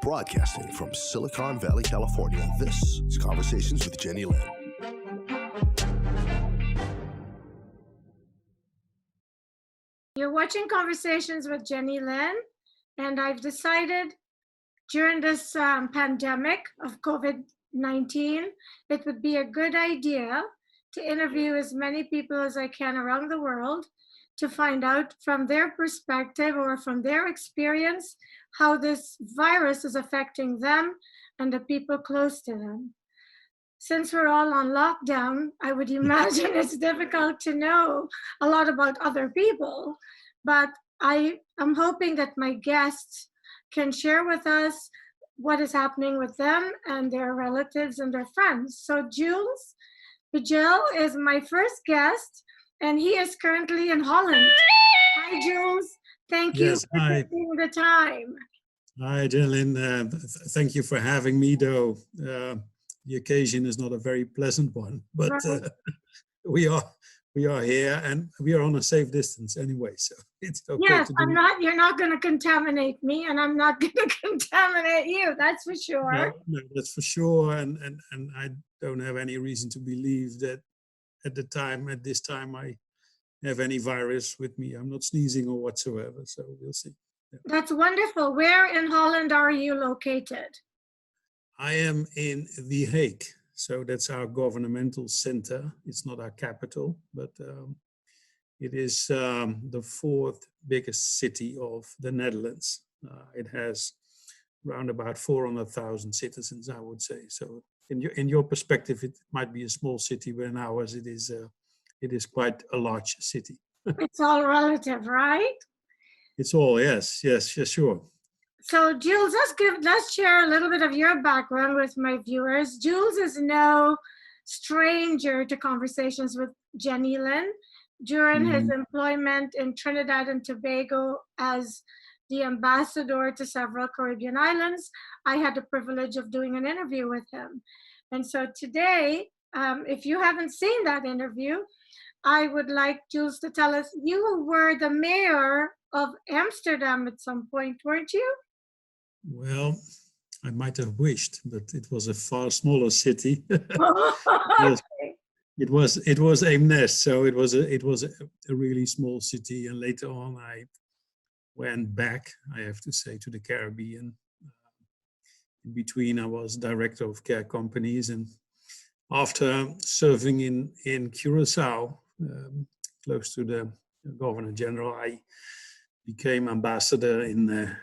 Broadcasting from Silicon Valley, California, this is Conversations with Jennylyn. You're watching Conversations with Jennylyn, and I've decided during this pandemic of COVID-19, it would be a good idea to interview as many people as I can around the world to find out from their perspective or from their experience how this virus is affecting them and the people close to them. Since we're all on lockdown, I would imagine it's difficult to know a lot about other people, but I am hoping that my guests can share with us what is happening with them and their relatives and their friends. So Jules Bijl is my first guest, and he is currently in Holland. Hi, Jules. Thank you for taking the time. Hi, Jennylyn. Thank you for having me, though. The occasion is not a very pleasant one, but we are here, and we are on a safe distance anyway, so it's okay. Yes, you're not going to contaminate me, and I'm not going to contaminate you. That's for sure. No, that's for sure, and I don't have any reason to believe that at this time, I have any virus with me. I'm not sneezing or whatsoever, so we'll see. Yeah. That's wonderful. Where in Holland are you located? I am in The Hague, so that's our governmental center. It's not our capital, but it is the fourth biggest city of the Netherlands. It has around about 400,000 citizens, I would say. So in your perspective, it might be a small city, but in ours, it is quite a large city. It's all relative, right? It's all, yes, sure. So Jules, let's share a little bit of your background with my viewers. Jules is no stranger to Conversations with Jennylyn. During his employment in Trinidad and Tobago as the ambassador to several Caribbean islands, I had the privilege of doing an interview with him. And so today, if you haven't seen that interview, I would like Jules to tell us, you were the mayor of Amsterdam at some point, weren't you? Well, I might have wished, but it was a far smaller city. Yes. It was Eemnes, so it was a really small city, and later on I went back, I have to say, to the Caribbean. In between, I was director of care companies, and after serving in Curacao, close to the Governor General, I became ambassador in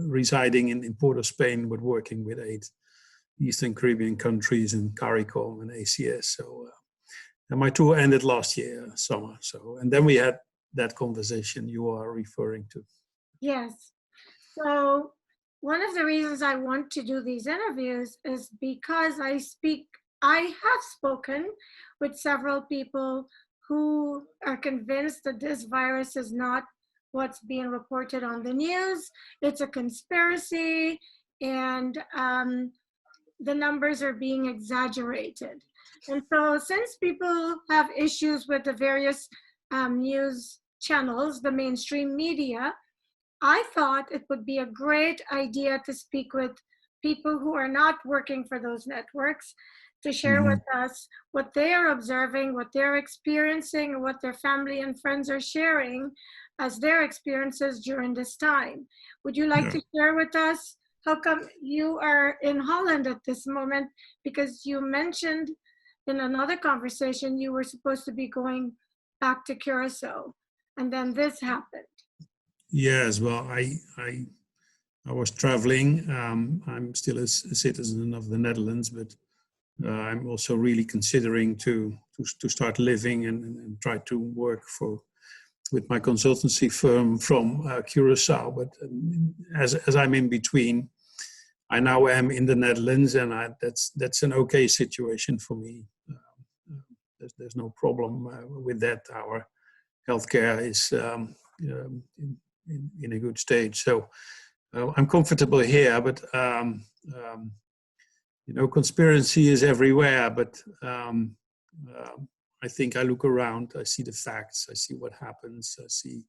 residing in Port of Spain, but working with 8 Eastern Caribbean countries in CARICOM and ACS. So, and my tour ended last year, summer. So, and then we had that conversation you are referring to. Yes. So one of the reasons I want to do these interviews is because I have spoken with several people who are convinced that this virus is not what's being reported on the news. It's a conspiracy, and the numbers are being exaggerated. And so since people have issues with the various news channels, the mainstream media, I thought it would be a great idea to speak with people who are not working for those networks to share with us what they are observing, what they're experiencing, and what their family and friends are sharing as their experiences during this time. Would you like to share with us how come you are in Holland at this moment? Because you mentioned in another conversation you were supposed to be going back to Curacao, and then this happened. Yes, well, I was traveling. I'm still a citizen of the Netherlands, but I'm also really considering to start living and try to work with my consultancy firm from Curacao. But as I'm in between, I now am in the Netherlands, and that's an okay situation for me. There's no problem with that. Our healthcare is in a good stage, so I'm comfortable here. But conspiracy is everywhere. But I think I look around, I see the facts, I see what happens, I see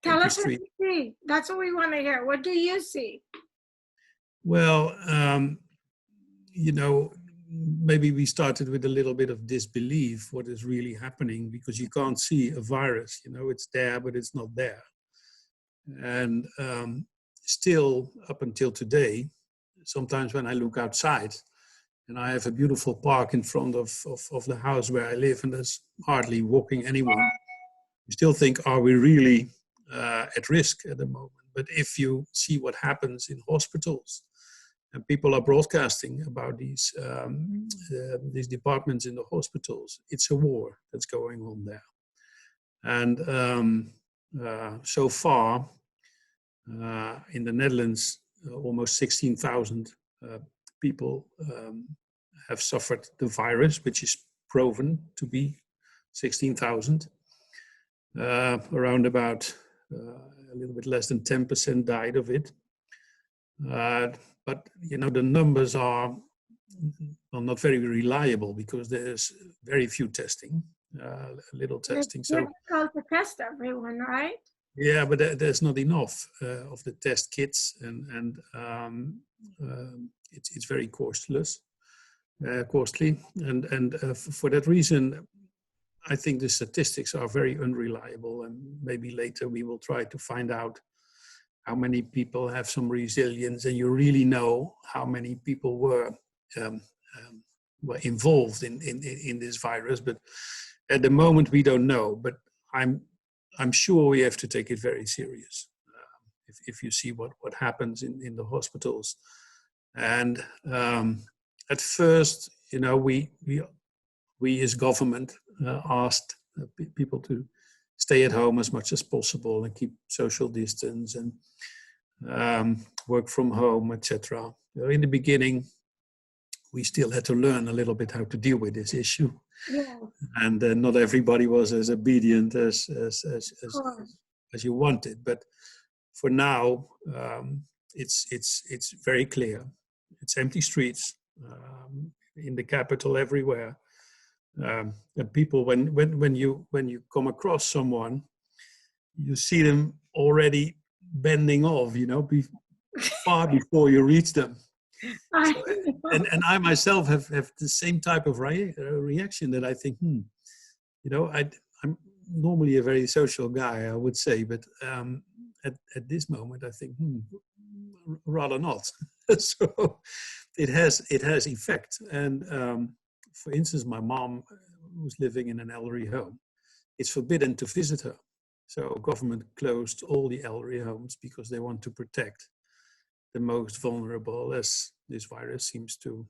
Tell us what you see. That's what we want to hear. What do you see? Well, you know, maybe we started with a little bit of disbelief what is really happening, because you can't see a virus. You know, it's there, but it's not there. And still, up until today, sometimes when I look outside, and I have a beautiful park in front of the house where I live, and there's hardly walking anyone, you still think, are we really at risk at the moment? But if you see what happens in hospitals, and people are broadcasting about these departments in the hospitals, it's a war that's going on there. And so far, in the Netherlands, almost 16,000 people have suffered the virus, which is proven to be 16,000. Around about a little bit less than 10% died of it. But you know, the numbers are not very reliable, because there's very few testing, little testing. It's so difficult to test everyone, right? Yeah, but there's not enough of the test kits, and it's very costly, and for that reason, I think the statistics are very unreliable, and maybe later we will try to find out how many people have some resilience, and you really know how many people were involved in this virus. But at the moment, we don't know. But I'm sure we have to take it very serious. If you see what happens in the hospitals, and at first, you know, we as government asked people to stay at home as much as possible and keep social distance and work from home, etc. In the beginning, we still had to learn a little bit how to deal with this issue. Yeah. And not everybody was as obedient as you wanted. But for now, it's very clear. It's empty streets in the capital, everywhere. And people, when you come across someone, you see them already bending off, you know, far before you reach them. So, and I myself have the same type of reaction, that I think, you know, I'm normally a very social guy, I would say, but at this moment, I think, rather not. So it has effect. And for instance, my mom was living in an elderly home. It's forbidden to visit her. So government closed all the elderly homes because they want to protect the most vulnerable, as this virus seems to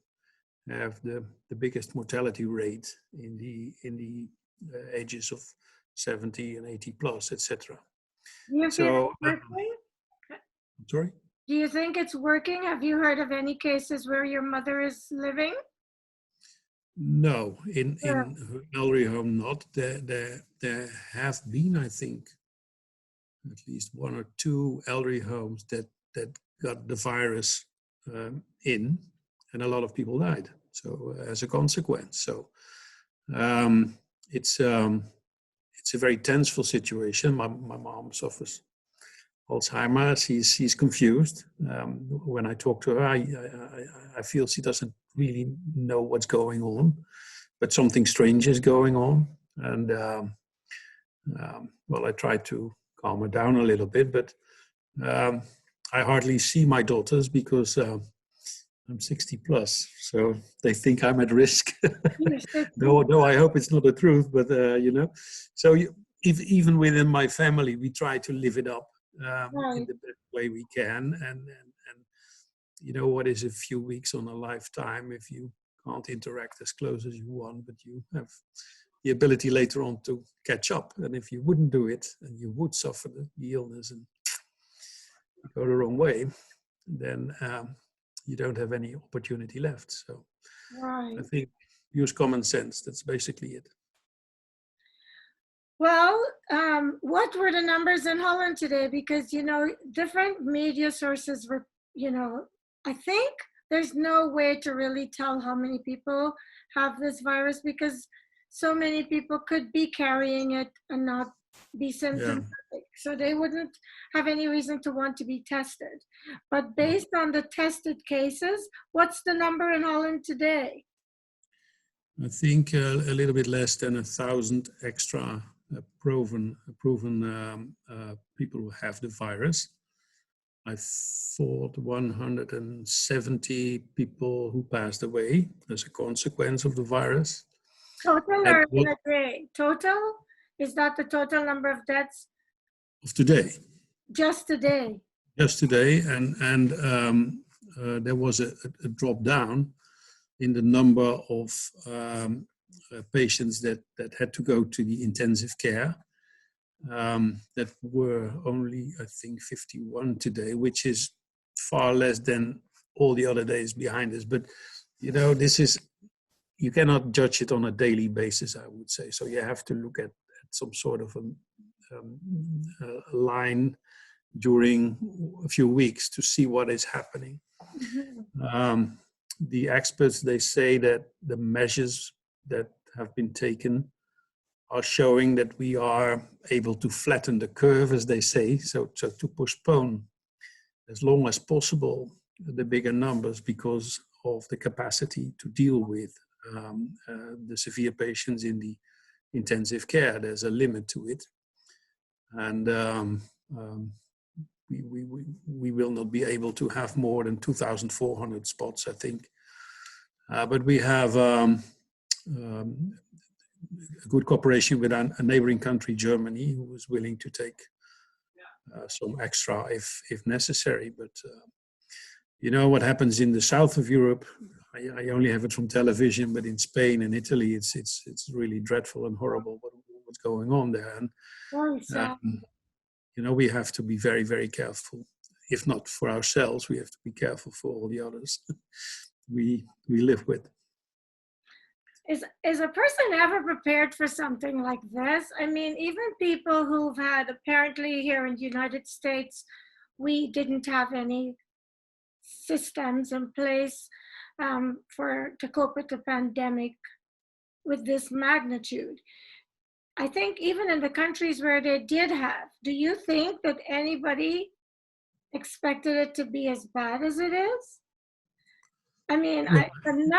have the biggest mortality rate in the ages of 70 and 80 plus, etc. So, sorry? Do you think it's working? Have you heard of any cases where your mother is living? No, in elderly home, not. There have been, I think, at least one or two elderly homes that got the virus in, and a lot of people died. So as a consequence, so it's a very tenseful situation. My mom suffers Alzheimer's. She's confused. When I talk to her, I feel she doesn't really know what's going on, but something strange is going on. And well, I try to calm her down a little bit, but I hardly see my daughters because I'm 60 plus, so they think I'm at risk. Though I hope it's not the truth, but you know. So even within my family, we try to live it up in the best way we can. And you know, what is a few weeks on a lifetime if you can't interact as close as you want, but you have the ability later on to catch up. And if you wouldn't do it, and you would suffer the illness and go the wrong way, then you don't have any opportunity left. So I think use common sense. That's basically it. Well, what were the numbers in Holland today? Because, you know, different media sources were, you know, I think there's no way to really tell how many people have this virus, because so many people could be carrying it and not be symptomatic. So they wouldn't have any reason to want to be tested. But based on the tested cases, what's the number in Holland today? I think a little bit less than 1,000 extra proven people who have the virus. I thought 170 people who passed away as a consequence of the virus. Total or in a day? Total? Is that the total number of deaths? Of today. Just today? Just today, and there was a drop down in the number of patients that had to go to the intensive care. That were only, I think, 51 today, which is far less than all the other days behind us. But, you know, you cannot judge it on a daily basis, I would say. So you have to look at some sort of a line during a few weeks to see what is happening. Mm-hmm. The experts, they say that the measures that have been taken are showing that we are able to flatten the curve, as they say, so to postpone as long as possible the bigger numbers because of the capacity to deal with the severe patients in the intensive care. There's a limit to it, and we will not be able to have more than 2,400 spots, I think. But we have a good cooperation with a neighboring country, Germany, who is willing to take some extra if necessary. But you know what happens in the south of Europe? I only have it from television, but in Spain and Italy, it's really dreadful and horrible what's going on there. And you know, we have to be very, very careful. If not for ourselves, we have to be careful for all the others we live with. Is a person ever prepared for something like this? I mean, even people who've had, apparently here in the United States, we didn't have any systems in place to cope with the pandemic with this magnitude. I think even in the countries where they did have, do you think that anybody expected it to be as bad as it is? I mean, I think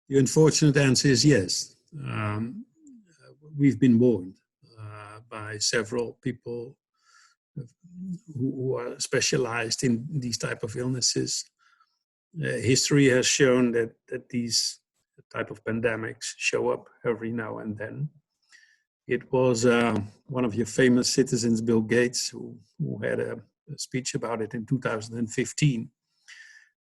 the unfortunate answer is yes. We've been warned by several people who are specialized in these type of illnesses. History has shown that these type of pandemics show up every now and then. It was one of your famous citizens, Bill Gates, who had a speech about it in 2015.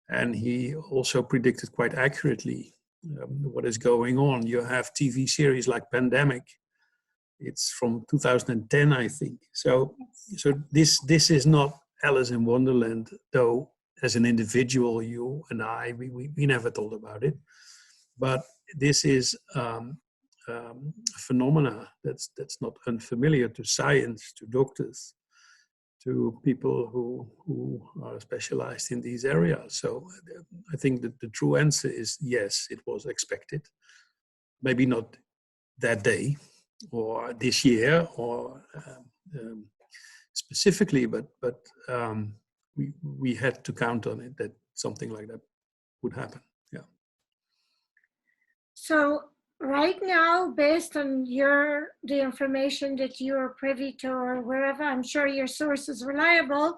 And he also predicted quite accurately what is going on. You have TV series like Pandemic. It's from 2010, I think. So this is not Alice in Wonderland, though as an individual, you and I, we never thought about it. But this is a phenomena that's not unfamiliar to science, to doctors, to people who are specialized in these areas. So I think that the true answer is yes, it was expected. Maybe not that day or this year or specifically, but we had to count on it that something like that would happen. Yeah. So right now, based on the information that you are privy to or wherever, I'm sure your source is reliable,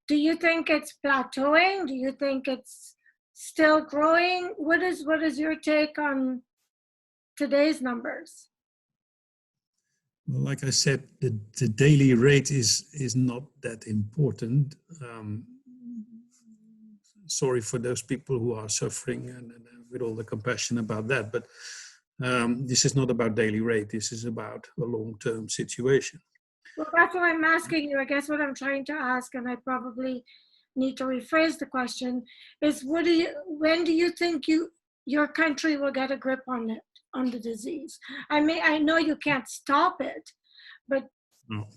do you think it's plateauing? Do you think it's still growing? What is your take on today's numbers? Well, like I said, the daily rate is not that important. Sorry for those people who are suffering and with all the compassion about that, but this is not about daily rate. This is about a long-term situation. Well, that's what I'm asking you. I guess what I'm trying to ask, and I probably need to rephrase the question, is when do you think your country will get a grip on the disease? I know you can't stop it, but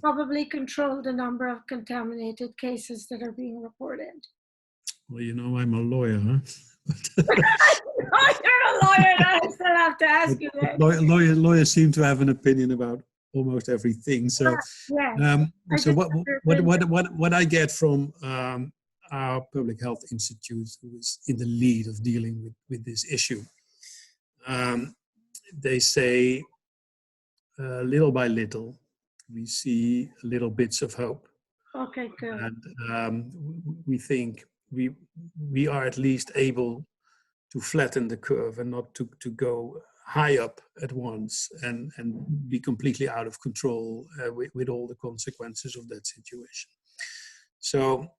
probably control the number of contaminated cases that are being reported. Well, you know, I'm a lawyer, huh? You're a lawyer, I still have to ask you that. Lawyers seem to have an opinion about almost everything. So, Yeah. so what I get from our public health institute, who is in the lead of dealing with this issue, they say little by little, we see little bits of hope. Okay, good. And we think we are at least able to flatten the curve and not to go high up at once and be completely out of control with all the consequences of that situation. So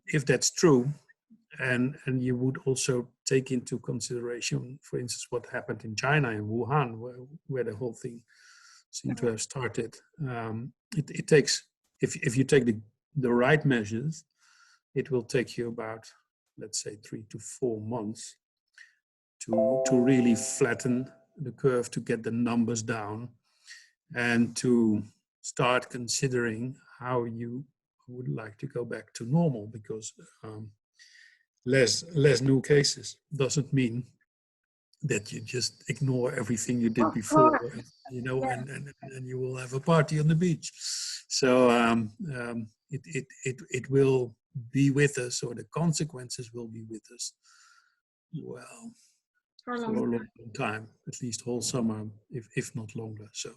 if that's true, and you would also take into consideration, for instance, what happened in China, in Wuhan, where the whole thing seemed to have started, it takes, if you take the right measures, it will take you about, let's say, 3 to 4 months to really flatten the curve, to get the numbers down, and to start considering how you would like to go back to normal, because less new cases doesn't mean that you just ignore everything you did before, you know, yeah. and you will have a party on the beach. So it will be with us, or the consequences will be with us, well, for a long time, at least whole summer, if not longer. So,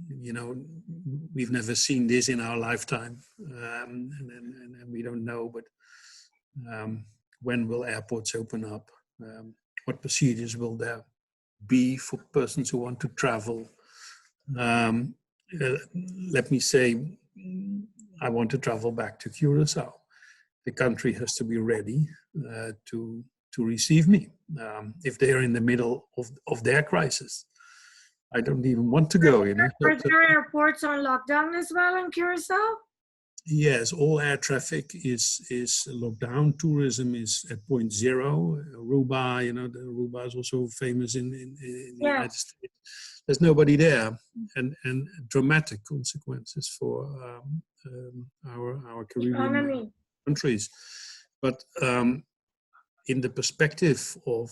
you know, we've never seen this in our lifetime, and we don't know, but when will airports open up? What procedures will there be for persons who want to travel? Let me say, I want to travel back to Curacao. The country has to be ready to receive me. If they are in the middle of their crisis, I don't even want to go. You know. Are there airports on lockdown as well in Curacao? Yes, all air traffic is locked down. Tourism is at 0.0. Aruba, you know, the Aruba is also famous in the United States. There's nobody there, and dramatic consequences for our Caribbean countries. But in the perspective of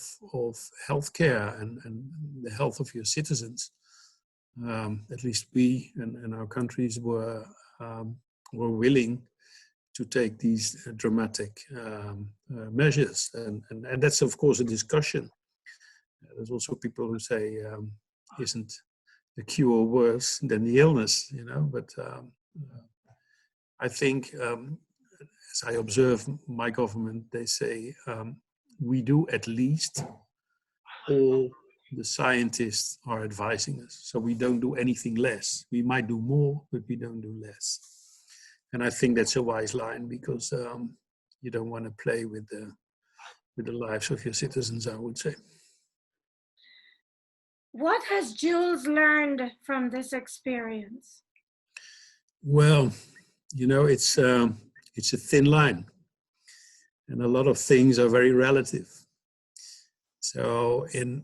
healthcare and the health of your citizens, at least we and our countries were willing to take these dramatic measures, and that's of course a discussion. There's also people who say, isn't the cure worse than the illness, you know? But I think, as I observe my government, they say we do at least all the scientists are advising us. So we don't do anything less. We might do more, but we don't do less. And I think that's a wise line, because you don't want to play with the lives of your citizens, I would say. What has Jules learned from this experience? Well, you know, it's a thin line, and a lot of things are very relative. So in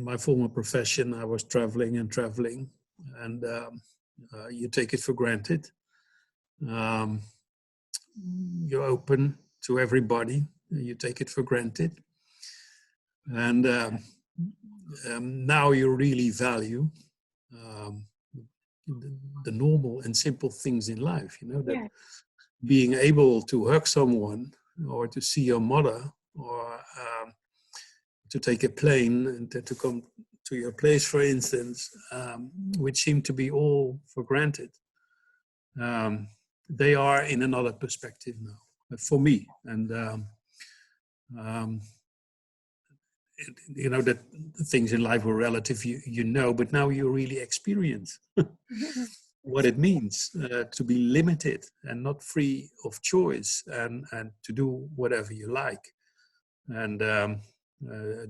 my former profession, I was traveling, and you take it for granted. You're open to everybody. You take it for granted, and now you really value the normal and simple things in life. You know, that being able to hug someone, or to see your mother, or to take a plane and to come to your place, for instance, which seem to be all for granted. They are in another perspective now, for me. And, you know, that things in life were relative, you know, but now you really experience what it means to be limited and not free of choice, and to do whatever you like, and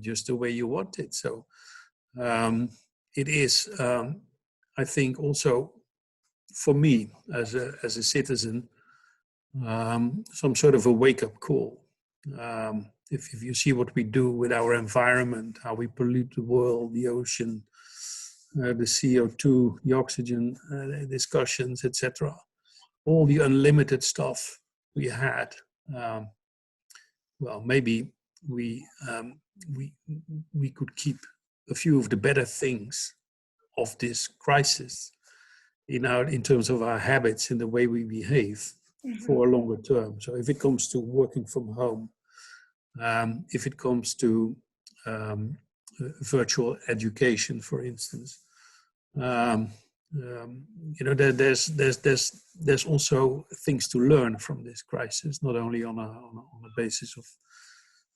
just the way you want it. So it is, I think, also for me as a citizen, some sort of a wake-up call. If you see what we do with our environment, how we pollute the world, the ocean, the CO2, the oxygen discussions, etc., all the unlimited stuff we had, well, maybe we we could keep a few of the better things of this crisis in terms of our habits and the way we behave for a longer term. So if it comes to working from home, if it comes to virtual education, for instance, there's also things to learn from this crisis, not only on a basis of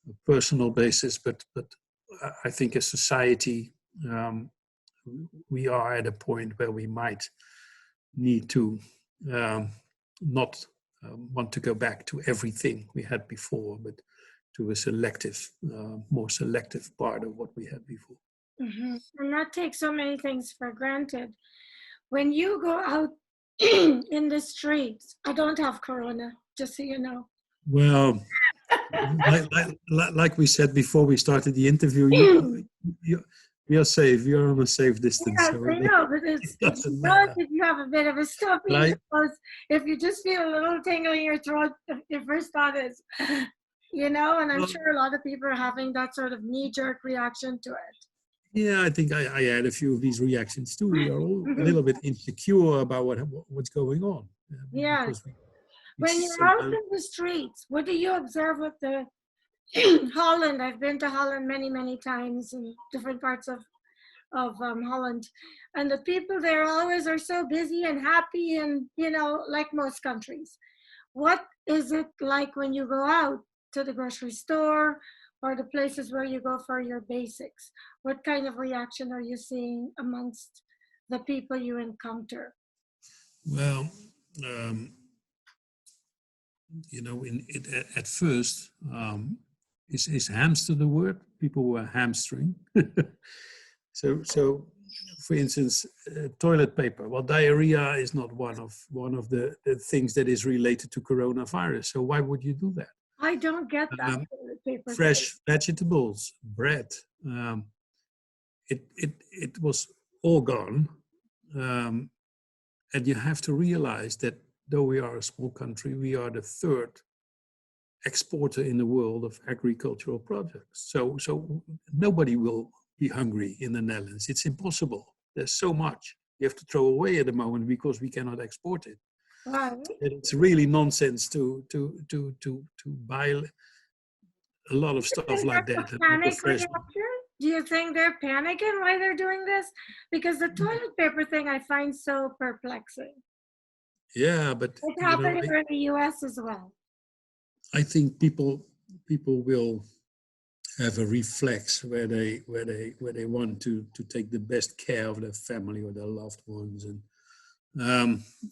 a personal basis, but I think as society, we are at a point where we might need to not want to go back to everything we had before, but to a selective, more selective part of what we had before. And not take so many things for granted. When you go out in the streets, I don't have corona, just so you know. Well, like we said before we started the interview, you're safe. You're on a safe distance. Yes, so I know, but it's not if you have a bit of a stuffy nose. If you just feel a little tingle in your throat, your first thought is, and I'm sure a lot of people are having that sort of knee-jerk reaction to it. Yeah, I think I had a few of these reactions too. We are all a little bit insecure about what's going on. Yeah. When you're out in the streets, what do you observe with the Holland? I've been to Holland many, many times in different parts of Holland. And the people there always are so busy and happy and, like most countries. What is it like when you go out to the grocery store or the places where you go for your basics? What kind of reaction are you seeing amongst the people you encounter? Well, at first, is hamster the word? People were hamstring. So, for instance, toilet paper. Well, diarrhea is not one of the things that is related to coronavirus. So why would you do that? I don't get that. Paper fresh vegetables, bread. It was all gone, and you have to realize that though we are a small country, we are the third exporter in the world of agricultural products. So nobody will be hungry in the Netherlands. It's impossible. There's so much you have to throw away at the moment because we cannot export it. Right. It's really nonsense to buy a lot of stuff like that. Do you think they're panicking why they're doing this? Because the toilet paper thing I find so perplexing. Yeah, but it's happening in the US as well. I think people will have a reflex where they want to take the best care of their family or their loved ones, and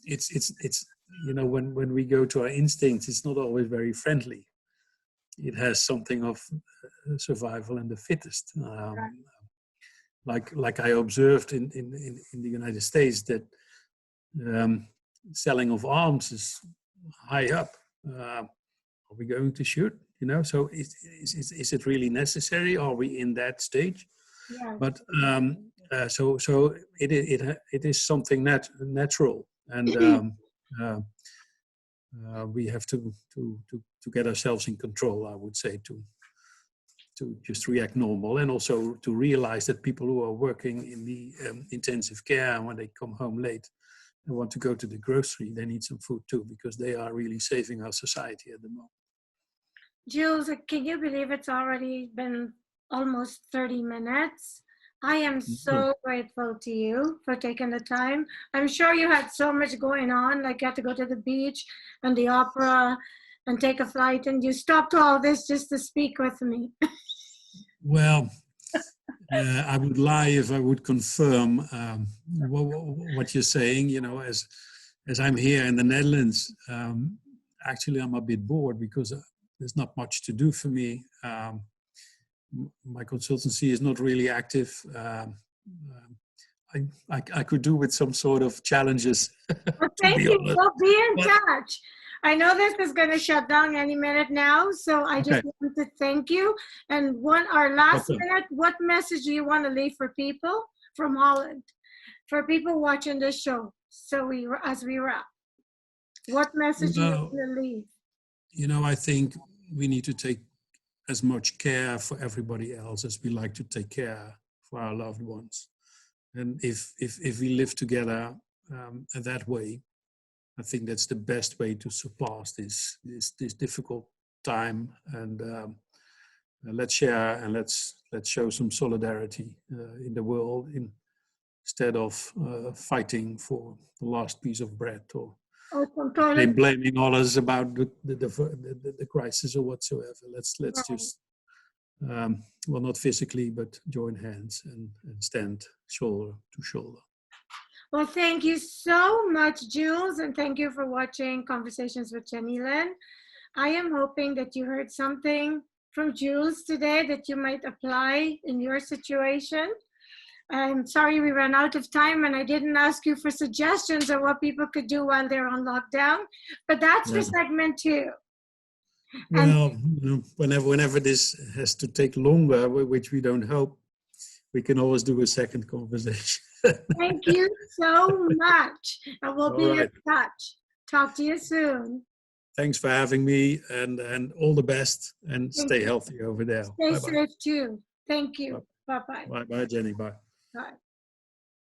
it's when we go to our instincts, it's not always very friendly. It has something of survival and the fittest. Like I observed in the United States that selling of arms is high up. Are we going to shoot? So is it really necessary? Are we in that stage? Yeah. But so it is something natural, and we have to get ourselves in control. I would say to just react normal, and also to realize that people who are working in the intensive care, and when they come home late and want to go to the grocery, they need some food too, because they are really saving our society at the moment. Jules, can you believe it's already been almost 30 minutes? I am so grateful to you for taking the time. I'm sure you had so much going on, like you had to go to the beach and the opera and take a flight, and you stopped all this just to speak with me. Well, I would lie if I would confirm what you're saying. As I'm here in the Netherlands, actually I'm a bit bored because there's not much to do for me. My consultancy is not really active. I could do with some sort of challenges. Well, thank you. We'll be in touch. I know this is going to shut down any minute now, so I just want to thank you. And our last minute, what message do you want to leave for people from Holland, for people watching this show? So as we wrap, what message do you want to leave? I think we need to take as much care for everybody else as we like to take care for our loved ones. And if we live together that way, I think that's the best way to surpass this difficult time. And let's share and let's show some solidarity in the world instead of fighting for the last piece of bread or blaming others about the crisis or whatsoever. Let's just well, not physically, but join hands and stand shoulder to shoulder. Well, thank you so much, Jules, and thank you for watching Conversations with Jennylyn. I am hoping that you heard something from Jules today that you might apply in your situation. I'm sorry we ran out of time and I didn't ask you for suggestions of what people could do while they're on lockdown, but that's for segment 2. Well, whenever this has to take longer, which we don't hope, we can always do a second conversation. Thank you so much. And we'll be in touch. Talk to you soon. Thanks for having me and all the best and stay healthy over there. Stay safe too. Thank you. Bye-bye. Bye, Jenny. Bye. Bye.